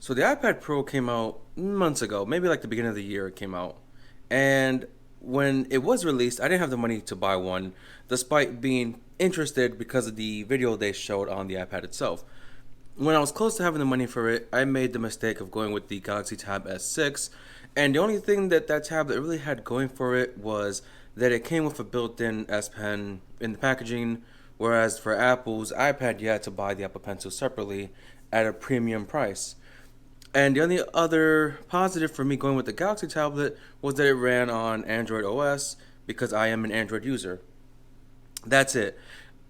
So the iPad Pro came out months ago, maybe like the beginning of the year it came out. And when it was released, I didn't have the money to buy one, despite being interested because of the video they showed on the iPad itself. When I was close to having the money for it, I made the mistake of going with the Galaxy Tab S6. And the only thing that that tablet really had going for it was that it came with a built-in S Pen in the packaging, whereas for Apple's iPad, you had to buy the Apple Pencil separately at a premium price. And the only other positive for me going with the Galaxy tablet was that it ran on Android OS because I am an Android user. That's it.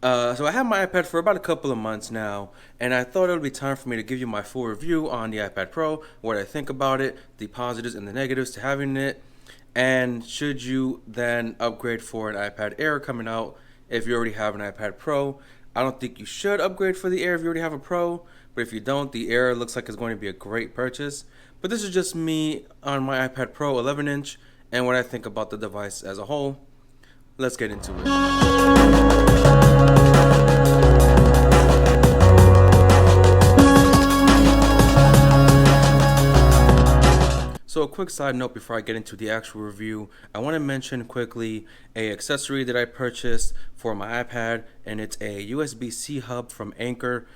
So I have my iPad for about a couple of months now, and I thought it would be time for me to give you my full review on the iPad Pro, what I think about it, the positives and the negatives to having it, and should you then upgrade for an iPad Air coming out if you already have an iPad Pro. I don't think you should upgrade for the Air if you already have a Pro, but if you don't, the Air looks like it's going to be a great purchase. But this is just me on my iPad Pro 11 inch and what I think about the device as a whole. Let's get into it. So a quick side note before I get into the actual review, I want to mention quickly a accessory that I purchased for my iPad, and it's a USB-C hub from Anchor.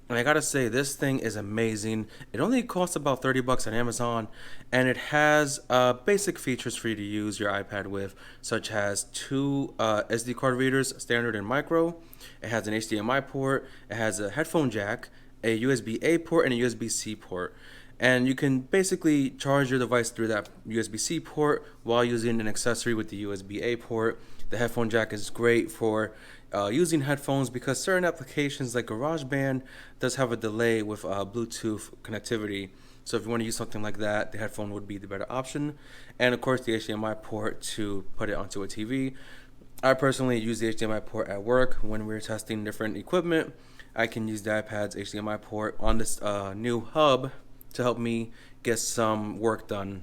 And I gotta say, this thing is amazing. It only costs about 30 bucks on Amazon, and it has basic features for you to use your iPad with, such as two SD card readers, standard and micro. It has an HDMI port, it has a headphone jack, a USB-A port, and a USB-C port. And you can basically charge your device through that USB-C port while using an accessory with the USB-A port. The headphone jack is great for using headphones because certain applications like GarageBand does have a delay with Bluetooth connectivity. So if you want to use something like that, the headphone would be the better option. And of course, the HDMI port to put it onto a TV. I personally use the HDMI port at work when we're testing different equipment. I can use the iPad's HDMI port on this new hub to help me get some work done.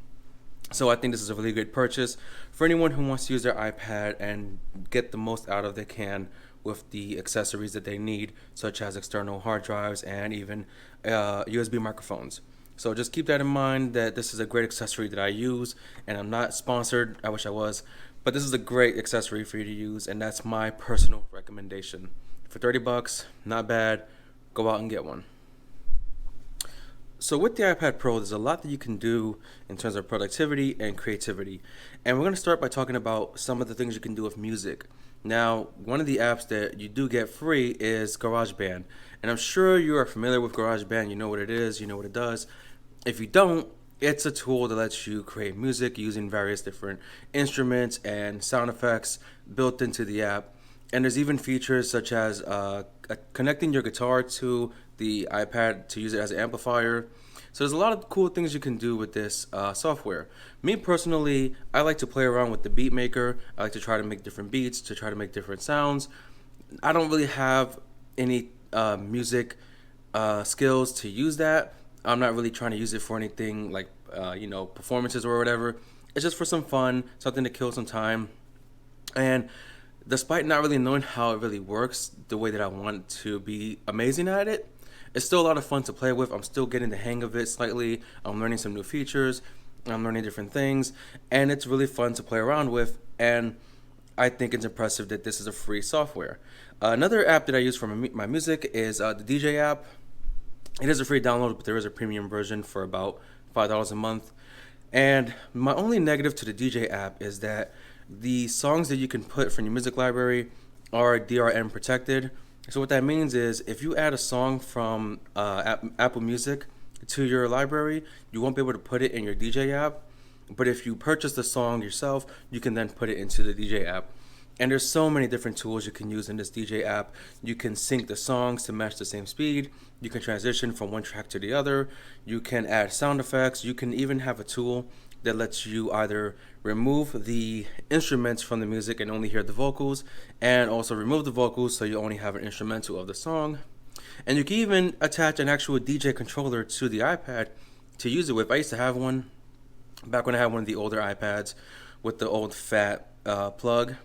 So I think this is a really great purchase for anyone who wants to use their iPad and get the most out of they can with the accessories that they need, such as external hard drives and even USB microphones. So just keep that in mind that this is a great accessory that I use, and I'm not sponsored, I wish I was, but this is a great accessory for you to use, and that's my personal recommendation. For 30 bucks, not bad, go out and get one. So with the iPad Pro, there's a lot that you can do in terms of productivity and creativity. And we're going to start by talking about some of the things you can do with music. Now, one of the apps that you do get free is GarageBand. And I'm sure you are familiar with GarageBand. You know what it is, you know what it does. If you don't, it's a tool that lets you create music using various different instruments and sound effects built into the app. And there's even features such as connecting your guitar to the iPad to use it as an amplifier. So there's a lot of cool things you can do with this software. Me personally, I like to play around with the beat maker. I like to try to make different beats, to try to make different sounds. I don't really have any music skills to use that. I'm not really trying to use it for anything like performances or whatever. It's just for some fun, something to kill some time. And despite not really knowing how it really works the way that I want to be amazing at it, it's still a lot of fun to play with. I'm still getting the hang of it slightly. I'm learning some new features. I'm learning different things. And it's really fun to play around with. And I think it's impressive that this is a free software. Another app that I use for my music is the DJ app. It is a free download, but there is a premium version for about $5 a month. And my only negative to the DJ app is that the songs that you can put from your music library are DRM protected. So what that means is if you add a song from Apple Music to your library, you won't be able to put it in your DJ app. But if you purchase the song yourself, you can then put it into the DJ app. And there's so many different tools you can use in this DJ app. You can sync the songs to match the same speed. You can transition from one track to the other. You can add sound effects. You can even have a tool that lets you either remove the instruments from the music and only hear the vocals, and also remove the vocals so you only have an instrumental of the song. And you can even attach an actual DJ controller to the iPad to use it with. I used to have one back when I had one of the older iPads with the old fat plug,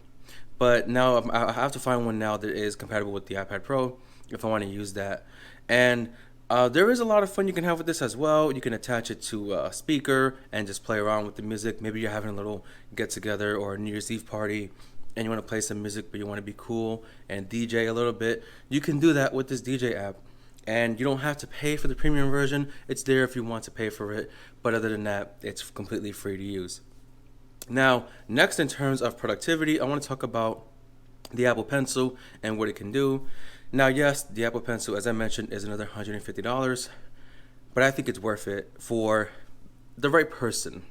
but now I have to find one now that is compatible with the iPad Pro if I want to use that. And There is a lot of fun you can have with this as well. You can attach it to a speaker and just play around with the music. Maybe you're having a little get together or a New Year's Eve party and you want to play some music but you want to be cool and DJ a little bit. You can do that with this DJ app. And you don't have to pay for the premium version. It's there if you want to pay for it. But other than that, it's completely free to use. Now, next in terms of productivity, I want to talk about the Apple Pencil and what it can do. Now, yes, the Apple Pencil, as I mentioned, is another $150, but I think it's worth it for the right person.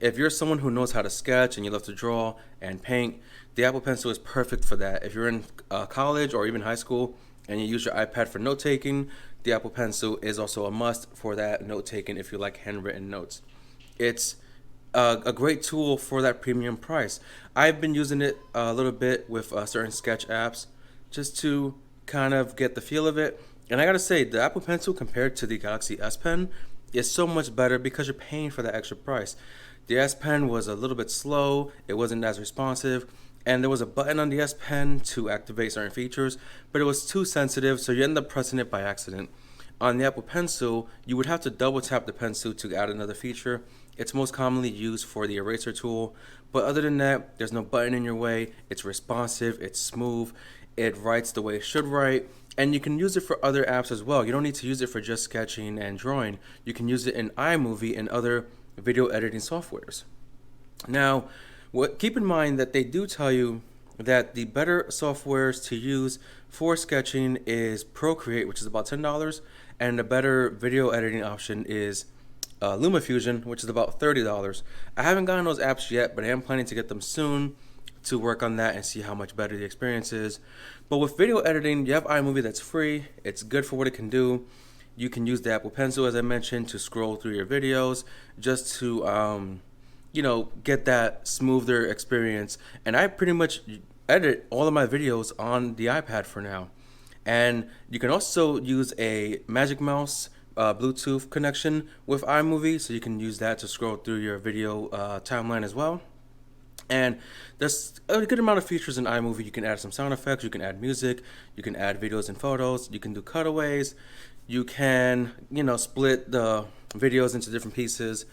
If you're someone who knows how to sketch and you love to draw and paint, the Apple Pencil is perfect for that. If you're in college or even high school and you use your iPad for note-taking, the Apple Pencil is also a must for that note-taking if you like handwritten notes. It's a great tool for that premium price. I've been using it a little bit with certain sketch apps just to kind of get the feel of it. And I gotta say, the Apple Pencil compared to the Galaxy S Pen is so much better because you're paying for that extra price. The S Pen was a little bit slow, it wasn't as responsive, and there was a button on the S Pen to activate certain features, but it was too sensitive, so you end up pressing it by accident. On the Apple Pencil, you would have to double tap the pencil to add another feature. It's most commonly used for the eraser tool, but other than that, there's no button in your way. It's responsive, it's smooth, it writes the way it should write, and you can use it for other apps as well. You don't need to use it for just sketching and drawing. You can use it in iMovie and other video editing softwares. Now, keep in mind that they do tell you that the better softwares to use for sketching is Procreate, which is about $10, and the better video editing option is LumaFusion, which is about $30. I haven't gotten those apps yet, but I am planning to get them soon to work on that and see how much better the experience is. But with video editing, you have iMovie that's free. It's good for what it can do. You can use the Apple Pencil, as I mentioned, to scroll through your videos just to get that smoother experience. And I pretty much edit all of my videos on the iPad for now. And you can also use a Magic Mouse Bluetooth connection with iMovie, so you can use that to scroll through your video timeline as well. And there's a good amount of features in iMovie. You can add some sound effects, you can add music, you can add videos and photos, you can do cutaways, you can, split the videos into different pieces.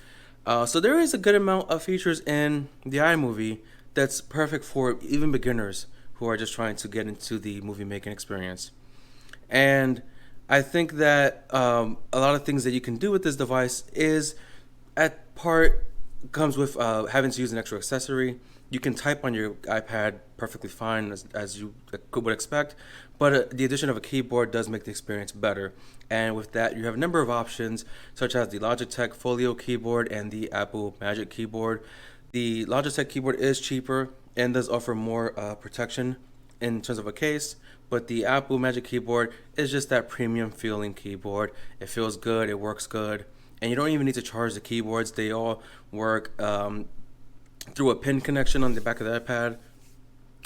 So there is a good amount of features in the iMovie that's perfect for even beginners who are just trying to get into the movie making experience. And I think that a lot of things that you can do with this device is at part comes with having to use an extra accessory. You can type on your iPad perfectly fine as you would expect, but the addition of a keyboard does make the experience better. And with that, you have a number of options such as the Logitech Folio keyboard and the Apple Magic keyboard. The Logitech keyboard is cheaper and does offer more protection in terms of a case, but the Apple Magic keyboard is just that premium feeling keyboard. It feels good, it works good, and you don't even need to charge the keyboards. They all work through a pin connection on the back of the iPad.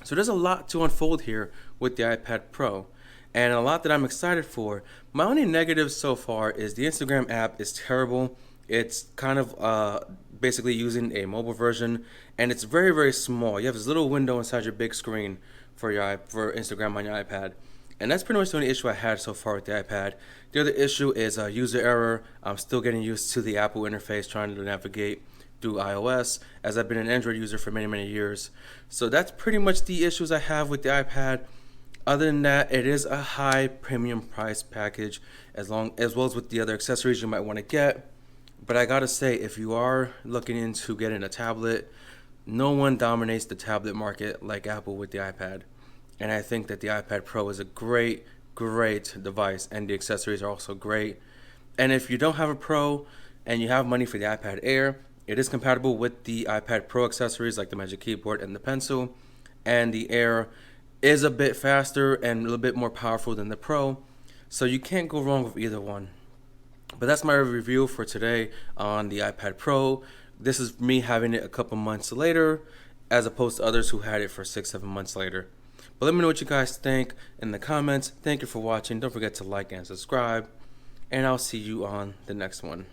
So there's a lot to unfold here with the iPad Pro, and a lot that I'm excited for. My only negative so far is the Instagram app is terrible. It's kind of basically using a mobile version, and it's very, very small. You have this little window inside your big screen for Instagram on your iPad. And that's pretty much the only issue I had so far with the iPad. The other issue is user error. I'm still getting used to the Apple interface, trying to navigate through iOS, as I've been an Android user for many, many years. So that's pretty much the issues I have with the iPad. Other than that, it is a high premium price package, as well as with the other accessories you might want to get. But I gotta say, if you are looking into getting a tablet, no one dominates the tablet market like Apple with the iPad. And I think that the iPad Pro is a great, great device, and the accessories are also great. And if you don't have a Pro and you have money for the iPad Air, it is compatible with the iPad Pro accessories like the Magic Keyboard and the Pencil. And the Air is a bit faster and a little bit more powerful than the Pro. So you can't go wrong with either one. But that's my review for today on the iPad Pro. This is me having it a couple months later, as opposed to others who had it for 6-7 months later. But let me know what you guys think in the comments. Thank you for watching. Don't forget to like and subscribe. And I'll see you on the next one.